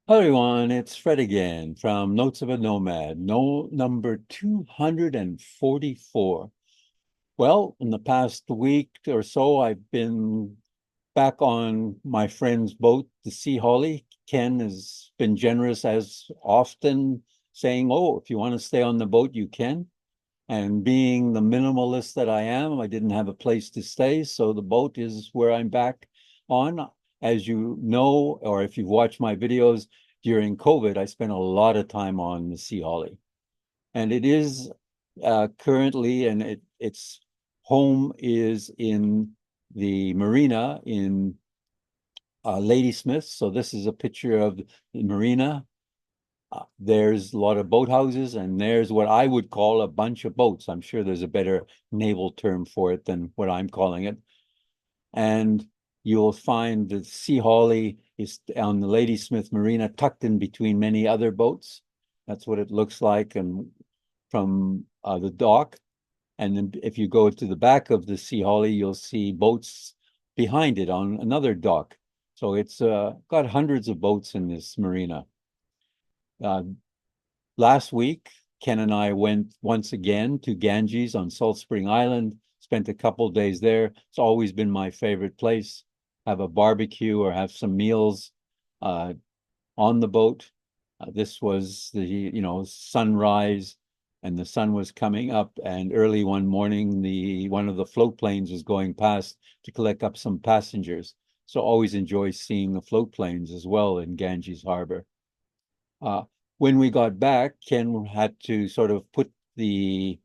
Hello everyone, it's Fred again from Notes of a Nomad, no number 244. Well, in the past week or so, I've been back on my friend's boat, the Sea Holly. Ken has been generous as often saying, "Oh, if you want to stay on the boat, you can." And being the minimalist that I am, I didn't have a place to stay, so the boat is where I'm back on. As you know, or if you've watched my videos during COVID, I spent a lot of time on the Sea Holly. And it is currently, and its home is in the marina in Ladysmith. So this is a picture of the marina. There's a lot of boathouses, and there's what I would call a bunch of boats. I'm sure there's a better naval term for it than what I'm calling it. And you'll find the Sea Holly is on the Ladysmith Marina, tucked in between many other boats. That's what it looks like, and from the dock. And then if you go to the back of the Sea Holly, you'll see boats behind it on another dock. So it's got hundreds of boats in this marina. Uh, Last week, Ken and I went once again to Ganges on Salt Spring Island, spent a couple days there. It's always been my favorite place. Have a barbecue or have some meals uh, on the boat. This was the sunrise, and the sun was coming up, and early one morning, the one of the float planes was going past to collect up some passengers. So always enjoy seeing the float planes as well in Ganges Harbor. Uh, when we got back, Ken had to sort of put the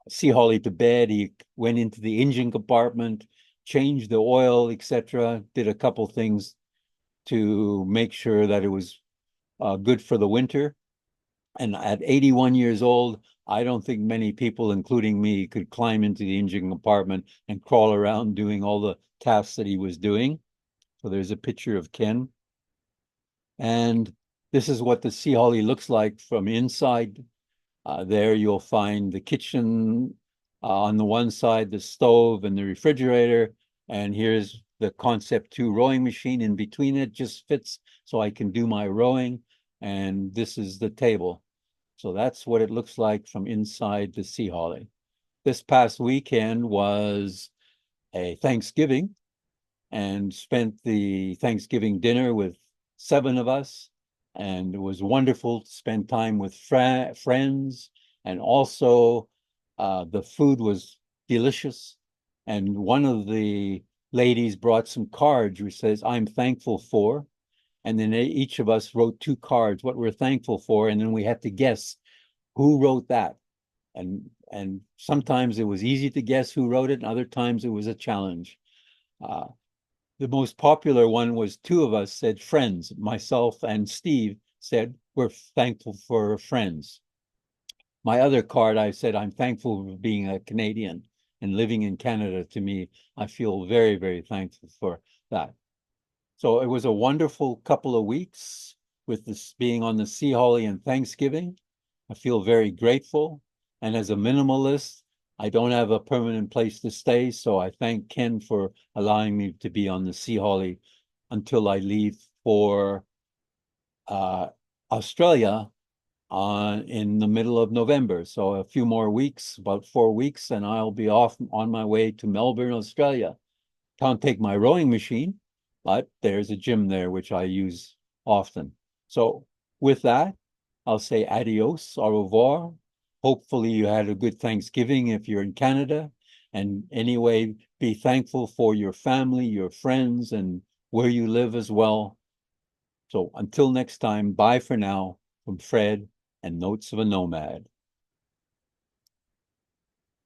Sea Holly to bed. He went into the engine compartment, changed the oil, etc., did a couple things to make sure that it was good for the winter. And at 81 years old, I don't think many people, including me, could climb into the engine compartment and crawl around doing all the tasks that he was doing. So there's a picture of Ken. And this is what the Sea Holly looks like from inside. There you'll find the kitchen on the one side, the stove and the refrigerator. And here's the Concept 2 rowing machine in between it, just fits so I can do my rowing. And this is the table. So that's what it looks like from inside the Sea Holly. This past weekend was a Thanksgiving, and spent the Thanksgiving dinner with seven of us. And it was wonderful to spend time with friends. And also, the food was delicious. And one of the ladies brought some cards which says, "I'm thankful for." And then each of us wrote two cards, what we're thankful for. And then we had to guess who wrote that. And sometimes it was easy to guess who wrote it, and other times it was a challenge. Uh, the most popular one was two of us said friends. Myself and Steve said we're thankful for friends. My other card, I said I'm thankful for being a Canadian and living in Canada. To me, I feel very, very thankful for that. So it was a wonderful couple of weeks with this being on the Sea Holly and Thanksgiving. I feel very grateful. And as a minimalist, I don't have a permanent place to stay. So I thank Ken for allowing me to be on the Sea Holly until I leave for uh, Australia in the middle of November. So a few more weeks, about 4 weeks, and I'll be off on my way to Melbourne, Australia. Can't take my rowing machine, but there's a gym there which I use often. So with that, I'll say adios, au revoir. Hopefully you had a good Thanksgiving if you're in Canada. And anyway, be thankful for your family, your friends, and where you live as well. So until next time, bye for now from Fred and Notes of a Nomad.